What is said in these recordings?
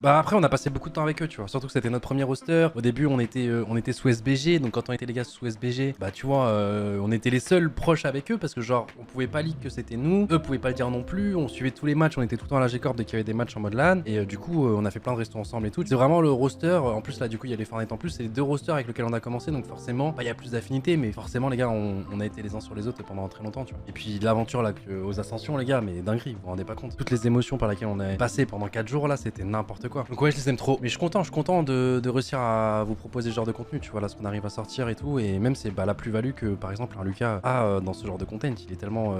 Bah après on a passé beaucoup de temps avec eux, tu vois. Surtout que c'était notre premier roster. Au début on était sous SBG, donc quand on était les gars sous SBG, bah tu vois, on était les seuls proches avec eux parce que genre on pouvait pas leak que c'était nous, eux pouvaient pas le dire non plus. On suivait tous les matchs, on était tout le temps à la G-Corp dès qu'il y avait des matchs en mode LAN. Et du coup on a fait plein de restos ensemble et tout. C'est vraiment le roster. En plus là du coup il y a les Fortnite en plus, c'est les deux rosters avec lesquels on a commencé, donc forcément bah, il y a plus d'affinité, mais forcément les gars on a été les uns sur les autres pendant très longtemps, tu vois. Et puis l'aventure là aux ascensions les gars, mais dinguerie, vous vous rendez pas compte. Toutes les émotions par lesquelles on a passé pendant 4 jours là, c'était n'importe quoi. Donc ouais je les aime trop. Mais je suis content de réussir à vous proposer ce genre de contenu, tu vois, là, ce qu'on arrive à sortir et tout. Et même, c'est bah, la plus-value que, par exemple, un Lucas a dans ce genre de content. Il est tellement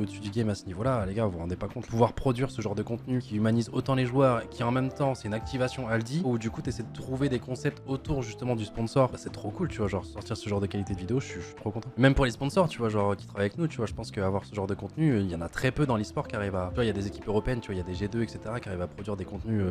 au-dessus du game à ce niveau-là, les gars, vous vous rendez pas compte. Pouvoir produire ce genre de contenu qui humanise autant les joueurs, qui en même temps, c'est une activation Aldi, où du coup, tu essaies de trouver des concepts autour justement du sponsor, bah, c'est trop cool, tu vois, genre sortir ce genre de qualité de vidéo, je suis trop content. Même pour les sponsors, tu vois, genre qui travaillent avec nous, tu vois, je pense qu'avoir ce genre de contenu, il y en a très peu dans l'e-sport qui arrivent à. Tu vois, il y a des équipes européennes, tu vois, il y a des G2, etc., qui arrivent à produire des contenus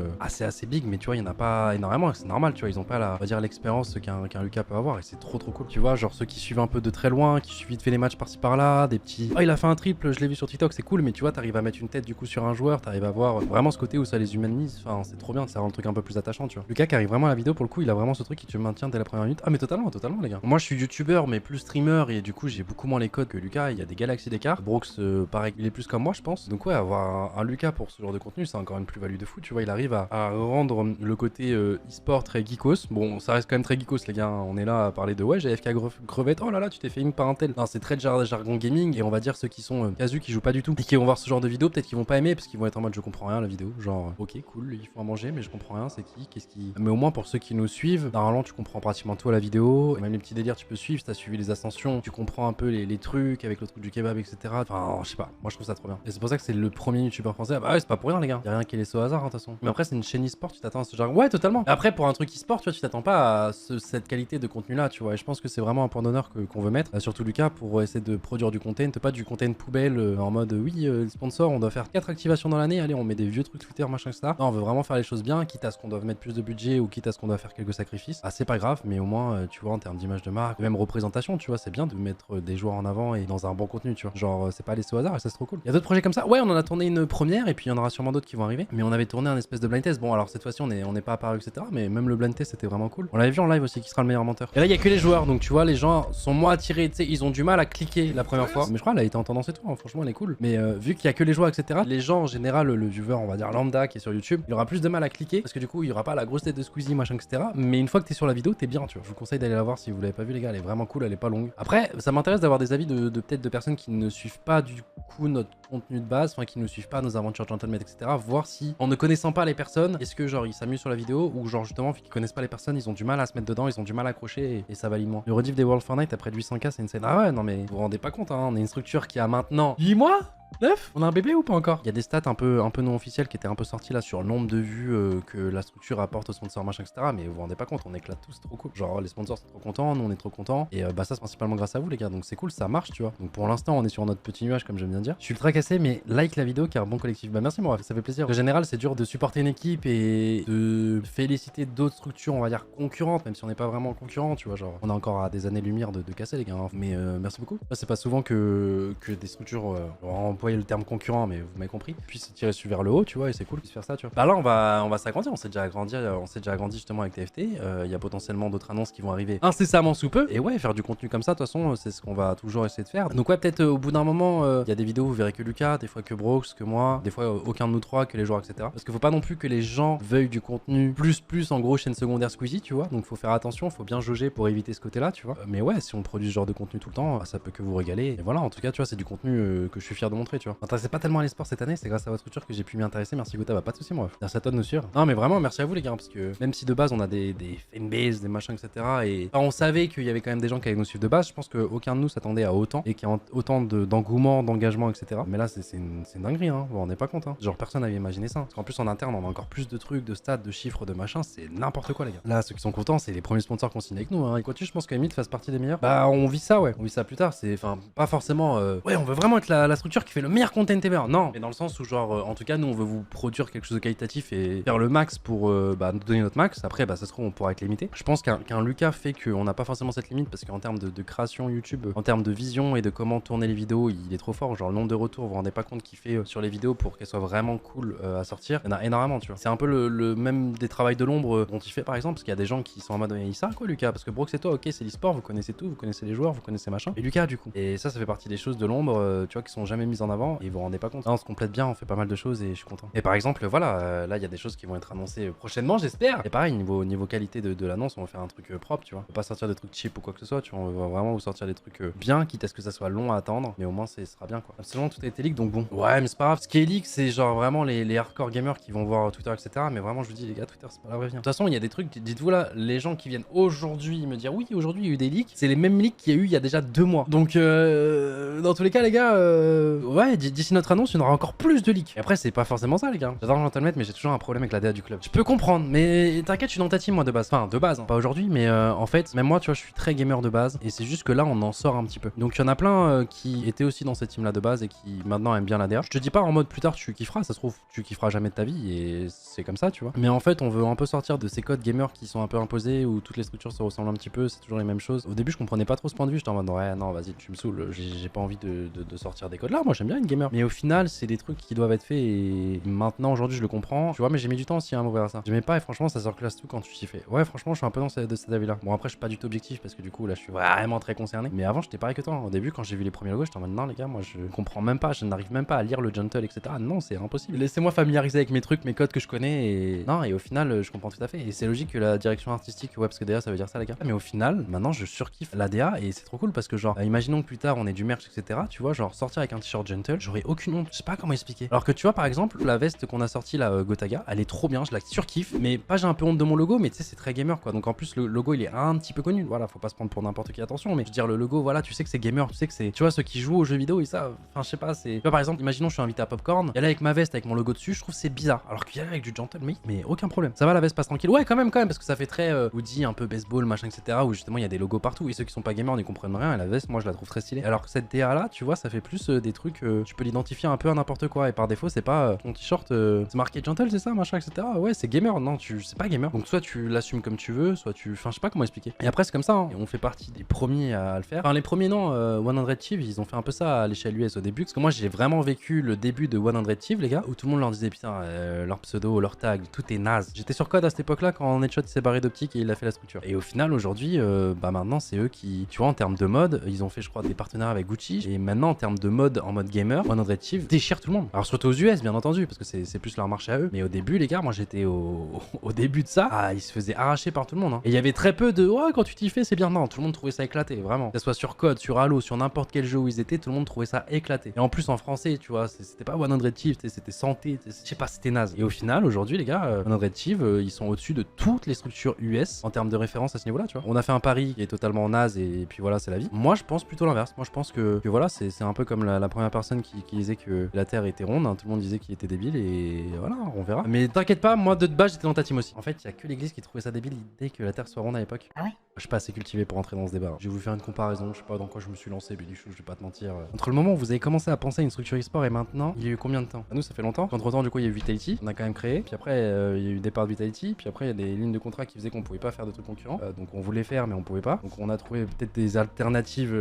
assez big, mais tu vois, il y en a pas énormément, c'est normal, tu vois, ils ont pas la, on va dire, l'expérience qu'un Lucas peut avoir, et c'est trop cool, tu vois, genre ceux qui suivent un peu de très loin, qui suivent vite fait les matchs par-ci par-là, des petits, oh il a fait un triple, je l'ai vu sur TikTok, c'est cool, mais tu vois, t'arrives à mettre une tête du coup sur un joueur, t'arrives à voir vraiment ce côté où ça les humanise, enfin c'est trop bien, ça rend le truc un peu plus attachant, tu vois. Lucas qui arrive vraiment à la vidéo, pour le coup, il a vraiment ce truc qui te maintient dès la première minute. Ah mais totalement les gars. Moi je suis youtubeur mais plus streamer, et du coup j'ai beaucoup moins les codes que Lucas, il y a des galaxies d'écart. Brooks pareil, il est plus comme moi je pense. Donc ouais, avoir un Lucas pour ce genre de contenu, c'est encore une plus-value de fou, tu vois, il arrive à rendre le côté e-sport très geekos. Bon, ça reste quand même très geekos les gars, hein. On est là à parler de ouais, j'ai FK crevette, oh là là, tu t'es fait une par un tel. Non, c'est très jargon gaming, et on va dire ceux qui sont casu, qui jouent pas du tout et qui vont voir ce genre de vidéo, peut-être qu'ils vont pas aimer parce qu'ils vont être en mode je comprends rien à la vidéo, genre ok cool, il faut à manger mais je comprends rien, c'est qui, qu'est-ce qui. Mais au moins pour ceux qui nous suivent, normalement tu comprends pratiquement tout à la vidéo, et même les petits délires tu peux suivre, si t'as suivi les ascensions, tu comprends un peu les trucs avec le truc du kebab, etc. Enfin, je sais pas, moi je trouve ça trop bien. Et c'est pour ça que c'est le premier youtubeur français. Ah bah ouais, c'est pas pour rien les gars, y a rien qui est laissé au hasard, hein, de toute façon. Mais après c'est une chaîne e-sport, tu t'attends à ce genre. Ouais, totalement. Après pour un truc e-sport, tu vois, tu t'attends pas à cette qualité de contenu là, tu vois. Et je pense que c'est vraiment un point d'honneur qu'on veut mettre, surtout Lucas, pour essayer de produire du content, pas du content poubelle en mode oui, le sponsor, on doit faire 4 activations dans l'année, allez, on met des vieux trucs Twitter, machin, etc. Non, on veut vraiment faire les choses bien, quitte à ce qu'on doive mettre plus de budget ou quitte à ce qu'on doit faire quelques sacrifices. Ah, c'est pas grave, mais au moins, tu vois, en termes d'image de marque, même représentation, tu vois, c'est bien de mettre des joueurs en avant et dans un bon contenu, tu vois. Genre, c'est pas laissé au hasard et ça, c'est trop cool. Il y a d'autres projets comme ça. Ouais, on en a tourné une première et puis il y en aura sûrement d'autres qui vont arriver. Mais on avait tourné un espèce de blind test. Bon, alors cette fois-ci, on n'est pas apparu, etc. Mais même le blind test, c'était vraiment cool. On l'avait vu en live aussi, qui sera le meilleur menteur. Et là, il y a que les joueurs, donc tu vois, les gens sont moins attirés, tu sais, ils ont du mal à cliquer la première fois. Mais je crois, elle a été en tendance et tout, hein. Franchement, elle est cool. Mais vu qu'il y a que les joueurs, etc., les gens en général, le viewer, on va dire lambda qui est sur YouTube, il aura plus de mal à cliquer parce que du coup, il y aura pas la grosse tête de Squeezie, machin, etc. Mais une fois que t'es sur la vidéo, t'es bien, tu vois. Je vous conseille d'aller la voir si vous l'avez pas vu, les gars. Elle est vraiment cool, elle est pas longue. Après, ça m'intéresse d'avoir des avis de peut-être de personnes qui ne suivent pas du coup notre contenu de base, enfin qui ne suivent pas nos aventures gentlemen, etc. Voir si, en ne connaissant pas les personnes, est-ce que genre ils s'amusent sur la vidéo ou genre justement, vu qu'ils connaissent pas les personnes, ils ont du mal à se mettre dedans, ils ont du mal à accrocher et ça valide moins. Le rediff des World Fortnite après 800K, c'est une scène. Ah ouais, non mais vous vous rendez pas compte, hein. On est une structure qui a maintenant 8 mois. 9. On a un bébé ou pas encore? Il y a des stats un peu non officielles qui étaient un peu sorties là sur le nombre de vues que la structure apporte aux sponsors, machin, etc. Mais vous vous rendez pas compte, on éclate tous, c'est trop cool. Genre les sponsors sont trop contents, nous on est trop contents. Et bah ça c'est principalement grâce à vous les gars, donc c'est cool, ça marche, tu vois. Donc pour l'instant on est sur notre petit nuage comme j'aime bien dire. Je suis ultra cassé, mais like la vidéo car bon collectif. Bah merci moi, ça fait plaisir. En général c'est dur de supporter une équipe et de féliciter d'autres structures, on va dire concurrentes, même si on n'est pas vraiment concurrents, tu vois. Genre on a encore à des années-lumière de casser les gars, hein. Mais merci beaucoup. C'est pas souvent que des structures, on va employer le terme concurrent, mais vous m'avez compris, puis se tirer dessus vers le haut, tu vois, et c'est cool de faire ça, tu vois. Bah là on va s'agrandir, on s'est déjà agrandi justement avec TFT. Il y a potentiellement d'autres annonces qui vont arriver incessamment sous peu, et ouais, faire du contenu comme ça de toute façon c'est ce qu'on va toujours essayer de faire. Donc ouais, peut-être au bout d'un moment il y a des vidéos, vous verrez que Lucas, des fois que Brooks, que moi, des fois aucun de nous trois, que les joueurs, etc. Parce qu'il faut pas non plus que les gens veuillent du contenu plus en gros chaîne secondaire Squeezie, tu vois. Donc faut faire attention, faut bien jauger pour éviter ce côté là, tu vois. Mais ouais, si on produit ce genre de contenu tout le temps, bah, ça peut que vous régaler. Et voilà, en tout cas, tu vois, c'est du contenu que je suis fier de montrer, tu vois. M'intéressez pas tellement à l'esport cette année, c'est grâce à votre structure que j'ai pu m'y intéresser. Merci Gouta, bah pas de soucis moi. Merci à toi de nous suivre. Non mais vraiment merci à vous les gars, parce que même si de base on a des fanbases, des machins, etc. Et enfin, on savait qu'il y avait quand même des gens qui allaient nous suivre de base, je pense qu'aucun de nous s'attendait à autant et qu'il y a autant d'engouement, d'engagement, etc. Mais là c'est une dinguerie, hein. Vous vous rendez pas compte, hein. Genre personne n'avait imaginé ça. Parce qu'en plus en interne on a encore plus de trucs, de stats, de chiffres, de machins, c'est n'importe quoi les gars. Là ceux qui sont contents, c'est les premiers sponsors qu'on signe avec nous, hein. Et quoi, je pense que Emile fasse partie des meilleurs. Bah on vit ça, ouais. On vit ça plus tard. C'est enfin pas forcément. Ouais, on veut vraiment être la structure qui fait le meilleur content ever. Non, mais dans le sens où genre en tout cas nous on veut vous produire quelque chose de qualitatif et faire le max pour nous donner notre max. Après bah ça se trouve on pourra être limité. Je pense qu'un Lucas fait qu'on n'a pas forcément cette limite parce qu'en termes de création YouTube, en termes de vision et de comment tourner les vidéos, il est trop fort. Genre le nombre de retours, vous vous rendez pas compte qu'il fait sur les vidéos pour qu'elles soient vraiment cool à sortir. Il y en a énormément, tu vois. C'est un peu le même des travails de l'ombre dont il fait par exemple, parce qu'il y a des gens qui sont en mode il sert quoi Lucas, parce que Brox et toi, ok, c'est l'e-sport, vous connaissez tout, vous connaissez les joueurs, vous connaissez machin. Et Lucas du coup. Et ça fait partie des choses de l'ombre, tu vois, qui sont jamais mises en avant et vous vous rendez pas compte. Là, on se complète bien, on fait pas mal de choses et je suis content. Et par exemple, voilà, là il y a des choses qui vont être annoncées prochainement, j'espère. Et pareil, niveau qualité de l'annonce, on va faire un truc propre, tu vois. On va pas sortir des trucs cheap ou quoi que ce soit, tu vois. On va vraiment vous sortir des trucs bien, quitte à ce que ça soit long à attendre, mais au moins ce sera bien quoi. Absolument, tout a été leak, donc bon. Ouais, mais c'est pas grave. Ce qui est leak, c'est genre vraiment les hardcore gamers qui vont voir Twitter, etc. Mais vraiment, je vous dis, les gars, Twitter, c'est pas la vraie vie. De toute façon, il y a des trucs, dites-vous là, les gens qui viennent aujourd'hui me dire oui, aujourd'hui il y a eu des leaks, c'est les mêmes leaks qu'il y a eu il y a déjà 2 mois. Donc, dans tous les cas, les gars, ouais, d'ici notre annonce, il y en aura encore plus de leaks. Et après, c'est pas forcément ça, les gars. J'adore Gentleman, mais j'ai toujours un problème avec la DA du club. Je peux comprendre, mais t'inquiète, je suis dans ta team, moi, de base. Enfin, de base, hein. Pas aujourd'hui, mais en fait, même moi, tu vois, je suis très gamer de base. Et c'est juste que là, on en sort un petit peu. Donc, il y en a plein qui étaient aussi dans cette team-là de base et qui maintenant aiment bien la DA. Je te dis pas en mode plus tard, tu kifferas. Ça se trouve, tu kifferas jamais de ta vie et c'est comme ça, tu vois. Mais en fait, on veut un peu sortir de ces codes gamers qui sont un peu imposés où toutes les structures se ressemblent un petit peu, c'est toujours les mêmes choses. Au début, je comprenais pas trop ce point de vue. J'étais en mode, ouais, non, vas-y, tu me saoules. J'ai pas envie de sortir des codes là. Moi, j'aime bien une gamer. Mais au final, c'est des trucs qui doivent être faits et maintenant, aujourd'hui, je le comprends. Tu vois, mais j'ai mis du temps aussi à m'ouvrir à ça. J'aimais pas et franchement, ça surclasse tout quand tu t'y fais. Ouais, franchement, je suis un peu dans de cet avis là. Bon, après, je suis pas du tout objectif parce que du coup, là, je suis vraiment très concerné. Mais avant, j'étais pareil que toi. Au début, quand j'ai vu les premiers logos, j'étais en mode, non, les gars, moi, je comprends même pas. Je n'arrive même pas à lire le gentle, etc. Non, c'est impossible. Laissez-moi familiariser avec mes trucs, mes codes que je connais et non, et au final, je comprends tout à fait. Et c'est logique que la direction artistique, ouais, parce que DA, ça veut dire ça, les gars. Mais au final, maintenant, je surkiffe la DA et c'est trop cool parce que, genre, imaginons que plus tard, on ait du merch, etc. Tu vois, genre, sortir avec un t-shirt gentle, j'aurais aucune honte. Je sais pas comment expliquer. Alors que tu vois, par exemple, la veste qu'on a sortie là, Gotaga, elle est trop bien, je la surkiffe. Mais pas, j'ai un peu honte de mon logo, mais tu sais, c'est très gamer quoi. Donc en plus, le logo, il est un petit peu connu. Voilà, faut pas se prendre pour n'importe qui, attention. Mais je veux dire, le logo, voilà, tu sais que c'est gamer, tu sais que c'est, tu vois, ceux qui jouent aux jeux vidéo et ça, enfin, je sais pas, c'est. Tu vois, par exemple, imaginons, je suis invité à Popcorn, y aller avec ma veste avec mon logo dessus, je trouve c'est bizarre. Alors qu'il y aller avec du gentle, mais aucun problème. Ça va, la veste passe tranquille. Ouais, quand même, parce que ça fait très hoodie, un peu baseball, machin, etc. Où justement, il y a des logos partout. Et ceux qui sont pas gamers n'y comprennent rien. Et la veste, moi, je la trouve très stylée. Alors que cette DA là, tu vois, ça fait plus des trucs, tu peux l'identifier un peu à n'importe quoi. Et par défaut, c'est pas ton t-shirt, c'est marqué gentle, c'est ça, machin, etc. Ouais, c'est gamer. Non, c'est pas gamer. Donc soit tu l'assumes comme tu veux, soit tu. Enfin, je sais pas comment expliquer. Et après, c'est comme ça, hein. Et on fait partie des premiers à le faire. Enfin, les premiers, non, 100 Thieves, ils ont fait un peu ça à l'échelle US au début. Parce que moi, j'ai vraiment vécu le début de 100 Thieves, les gars, où tout le monde leur disait, putain, leur pseudo, leur tag, tout est naze. J'étais sur code à cette époque-là quand Headshot s'est barré d'optique et il a fait la structure. Et au final, aujourd'hui, bah maintenant, c'est eux qui, tu vois, en termes de mode, ils ont fait, je crois, des partenariats avec Gucci. Et maintenant, en termes de mode, en mode gamer, 100 Thieves déchire tout le monde. Alors, surtout aux US, bien entendu, parce que c'est plus leur marché à eux. Mais au début, les gars, moi, j'étais au début de ça. Ah, ils se faisaient arracher par tout le monde. Hein. Et il y avait très peu de, ouais, quand tu t'y fais, c'est bien. Non, tout le monde trouvait ça éclaté, vraiment. Que ce soit sur code, sur Halo, sur n'importe quel jeu où ils étaient, tout le monde trouvait ça éclaté. Et en plus, en français, tu vois, c'était pas 100 Thieves, c'était santé, je sais pas, c'était naze. Et au final, aujourd'hui, les gars, 100 Thieves, ils sont au-dessus de toutes les structures US en termes de référence à ce niveau-là, tu vois. On a fait un pari qui est totalement naze et puis voilà, c'est la vie. Moi, je pense plutôt l'inverse. Moi, je pense que voilà, c'est un peu comme la première personne qui disait que la Terre était ronde. Hein. Tout le monde disait qu'il était débile et voilà, on verra. Mais t'inquiète pas, moi, de base, j'étais dans ta team aussi. En fait, il y a que l'église qui trouvait ça débile l'idée que la Terre soit ronde à l'époque. Ah ouais? Je suis pas assez cultivé pour entrer dans ce débat. Hein. Je vais vous faire une comparaison. Je sais pas dans quoi je me suis lancé, Bélichou, je vais pas te mentir. Entre le moment où vous avez commencé à penser à une structure e-sport et maintenant, il y a eu combien de temps? À nous, ça fait longtemps. Entre temps, du coup, il y a eu Vitality. On a quand même créé. Puis après, il y a eu le départ de Vitality. Puis après, il y a des lignes de contrat qui faisaient qu'on pouvait pas faire de trucs concurrents. Donc on voulait faire, mais on pouvait pas. Donc on a trouvé peut-être des alternatives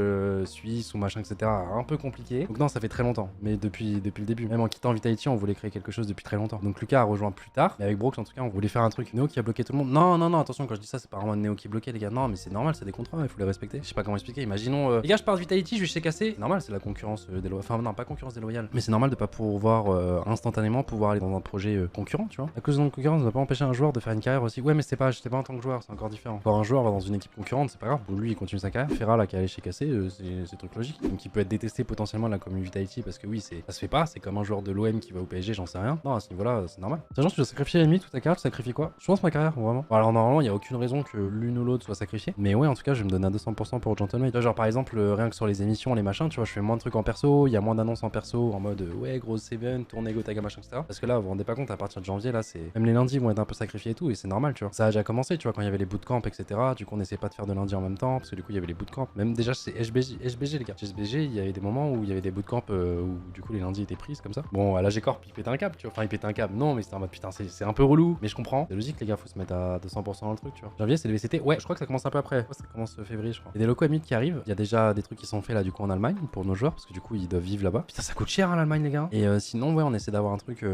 suisses ou machin, etc. Un peu compliquées. Donc non, ça fait très longtemps. Mais depuis le début. Même en quittant Vitality, on voulait créer quelque chose depuis très longtemps. Donc Lucas a rejoint plus tard. Mais avec Brox, en tout cas, on voulait faire un truc. Néo qui a bloqué tout le monde. Non, non, non, attention, quand je dis ça, c'est pas vraiment Néo qui bloquait, les gars. Non, mais c'est normal, c'est des contrats, il faut les respecter. Je sais pas comment expliquer. Imaginons, les gars, je pars de Vitality, je vais chez Cassé. Normal, c'est la concurrence déloyale. Enfin, non, pas concurrence déloyale. Mais c'est normal de pas pouvoir instantanément pouvoir aller dans un projet concurrent, tu vois. À cause de notre concurrence, ça va pas empêcher un joueur de faire une carrière aussi. Ouais, mais j'étais pas en tant que joueur, c'est encore différent. Quand un joueur va dans une équipe concurrente, c'est pas grave. Pour lui, il continue sa carrière. Ferra, là, qui est allé chez Cassé, c'est truc logique. Donc il peut être détesté potentiellement de la communauté Vitality parce que oui, ça se fait pas. C'est comme un joueur de l'OM qui va au PSG, j'en sais rien. Non, à ce niveau-là, c'est normal. Sachant que tu dois sacrifier l'ennemi toute ta carrière, tu sacrifies quoi? Je pense ma carrière, vraiment. Bon, alors normalement, il y a aucune raison que l'une ou l'autre soit sacrifiée. Mais ouais, en tout cas, je vais me donner à 200% pour Gentleman. Tu vois, genre par exemple, rien que sur les émissions, les machins, tu vois, je fais moins de trucs en perso, il y a moins d'annonces en perso, en mode ouais, grosse Seven, tournée Gotaga, machin, etc. Parce que là, vous vous rendez pas compte, à partir de janvier, là, c'est. Même les lundis vont être un peu sacrifiés et tout, et c'est normal, tu vois. Ça a déjà commencé, tu vois, quand il y avait les bootcamps, etc. Du coup, on essayait pas de faire de lundi en même temps, parce que du coup, il y avait les bootcamps. Même déjà, c'est HBG, les gars. Chez HBG, il y avait des moments où il y avait des bootcamps où du coup, les lundis étaient prises comme ça. Bon, à la G-Corp, il pétait un câble, tu vois. Enfin, il pétait un câble, non, mais c'était en mode putain, c'est un peu relou, mais je comprends. C'est logique, les gars, faut se mettre à 200% dans le truc, tu vois. Janvier, c'est le VCT. Ouais, je crois que ça commence un peu après. Ouais, ça commence février, je crois. Il y a des locaux M8 qui arrivent. Il y a déjà des trucs qui sont faits là, du coup, en Allemagne pour nos joueurs, parce que du coup, ils doivent vivre là-bas. Putain, ça coûte cher, hein, l'Allemagne, les gars. Et sinon, ouais, on essaie d'avoir un truc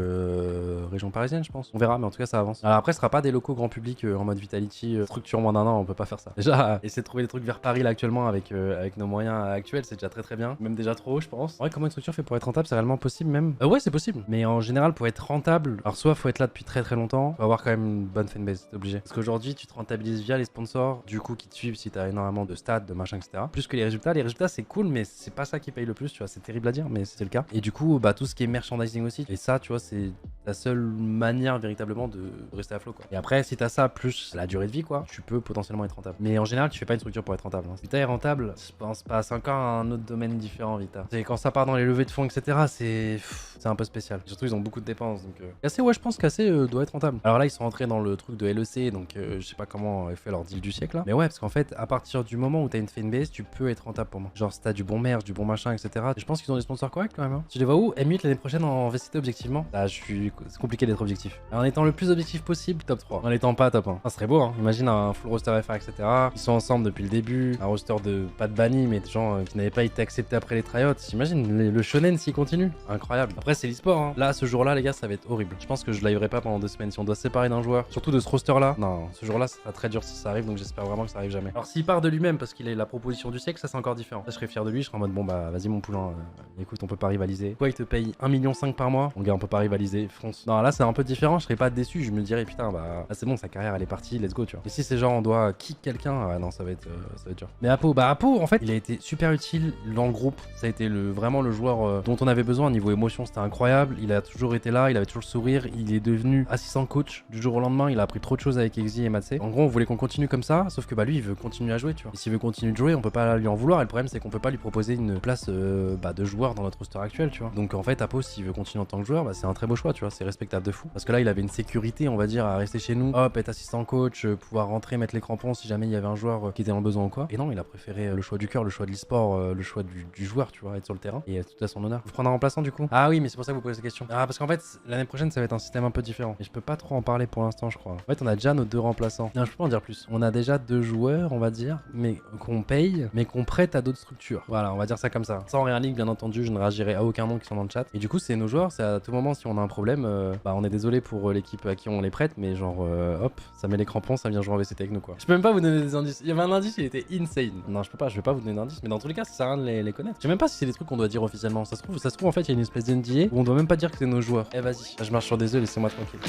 région parisienne. parisienne, je pense. On verra, mais en tout cas, ça avance. Alors après, ce sera pas des locaux grand public en mode Vitality, structure moins d'un an, on peut pas faire ça. Déjà, essayer de trouver des trucs vers Paris là actuellement avec nos moyens actuels, c'est déjà très bien. Même déjà trop haut, je pense. En vrai, comment une structure fait pour être rentable, c'est réellement possible même. Ouais, c'est possible. Mais en général, pour être rentable, alors soit faut être là depuis très longtemps, faut avoir quand même une bonne fanbase, c'est obligé. Parce qu'aujourd'hui, tu te rentabilises via les sponsors, du coup, qui te suivent si t'as énormément de stats, de machin, etc. Plus que les résultats. Les résultats, c'est cool, mais c'est pas ça qui paye le plus, tu vois. C'est terrible à dire, mais c'est le cas. Et du coup, bah, tout ce qui est merchandising aussi. Et ça, tu vois, c'est la seule manière véritablement de rester à flot, quoi. Et après, si t'as ça plus la durée de vie, quoi, tu peux potentiellement être rentable. Mais en général, tu fais pas une structure pour être rentable. Hein. Si Vita est rentable, je pense pas. C'est encore un autre domaine différent, Vita. C'est quand ça part dans les levées de fonds, etc. C'est un peu spécial. Surtout, ils ont beaucoup de dépenses. Donc, KC, ouais, je pense qu'KC doit être rentable. Alors là, ils sont rentrés dans le truc de LEC, donc je sais pas comment fait leur deal du siècle là. Mais ouais, parce qu'en fait, à partir du moment où t'as une fanbase, tu peux être rentable pour moi. Genre, si t'as du bon merch, du bon machin, etc. Et je pense qu'ils ont des sponsors corrects quand même. Hein. Tu les vois où M8 l'année prochaine en VCT objectivement. Là, c'est compliqué d'être objectif. En étant le plus objectif possible, top 3. En étant pas top 1. Ça serait beau, hein. Imagine un full roster FR, etc. Ils sont ensemble depuis le début. Un roster de pas de bannis, mais de gens qui n'avaient pas été acceptés après les tryouts. J'imagine le shonen s'il continue. Incroyable. Après, c'est l'e-sport. Hein. Là, ce jour-là, les gars, ça va être horrible. Je pense que je liverai pas pendant 2 semaines. Si on doit se séparer d'un joueur, surtout de ce roster-là, non, ce jour-là, ça sera très dur si ça arrive. Donc j'espère vraiment que ça arrive jamais. Alors s'il part de lui-même parce qu'il est la proposition du siècle, ça c'est encore différent. Là, je serais fier de lui. Je serais en mode bon bah vas-y mon poulain. Écoute, on peut pas rivaliser. Quoi, il te paye 1,5 million par mois. Mon gars, on peut pas rivaliser. Fonce. Non, là c'est un peu différent. Je serais pas déçu. Je me dirais putain bah là, c'est bon, sa carrière elle est partie. Let's go, tu vois. Et si c'est genre on doit kick quelqu'un, non, ça va être dur. Mais Apo, en fait, il a été super utile dans le groupe. Ça a été vraiment le joueur dont on avait besoin. Niveau émotion, c'était incroyable. Il a toujours été là. Il avait toujours le sourire. Il est devenu assistant coach du jour au lendemain. Il a appris trop de choses avec Exy et Matse. En gros, on voulait qu'on continue comme ça. Sauf que bah lui, il veut continuer à jouer, tu vois. Et s'il veut continuer de jouer, on peut pas lui en vouloir. Et le problème, c'est qu'on peut pas lui proposer une place de joueur dans notre roster actuel, tu vois. Donc en fait, Apo, s'il veut continuer en tant que joueur, bah, c'est un très beau choix, tu vois. C'est respectable de fou. Parce que là, il avait une sécurité, on va dire, à rester chez nous. Hop, être assistant coach, pouvoir rentrer, mettre les crampons si jamais il y avait un joueur qui était en besoin ou quoi. Et non, il a préféré le choix du cœur, le choix de l'e-sport, le choix du joueur, tu vois, être sur le terrain. Et tout à son honneur. Vous prenez un remplaçant du coup? Ah oui, mais c'est pour ça que vous posez cette question. Ah, parce qu'en fait, l'année prochaine, ça va être un système un peu différent. Et je peux pas trop en parler pour l'instant, je crois. En fait, on a déjà nos 2 remplaçants. Non, je peux pas en dire plus. On a déjà 2 joueurs, on va dire, mais qu'on paye, mais qu'on prête à d'autres structures. Voilà, on va dire ça comme ça. Sans rien ligue, bien entendu, je ne réagirai à aucun nom qui sont dans le chat. Et du coup, c'est nos joueurs, c'est à tout moment, si on a un problème, bah on est désolé pour l'équipe à qui on les prête, mais genre, hop, ça met les crampons, ça vient jouer en VCT avec nous, quoi. Je peux même pas vous donner des indices. Il y avait un indice, il était insane. Non, je peux pas, je vais pas vous donner d'indice, mais dans tous les cas, ça sert à rien de les connaître. Je sais même pas si c'est des truc qu'on doit dire officiellement. Ça se trouve, en fait, il y a une espèce d'NDA où on doit même pas dire que c'est nos joueurs. Eh, vas-y, je marche sur des œufs, laissez-moi tranquille.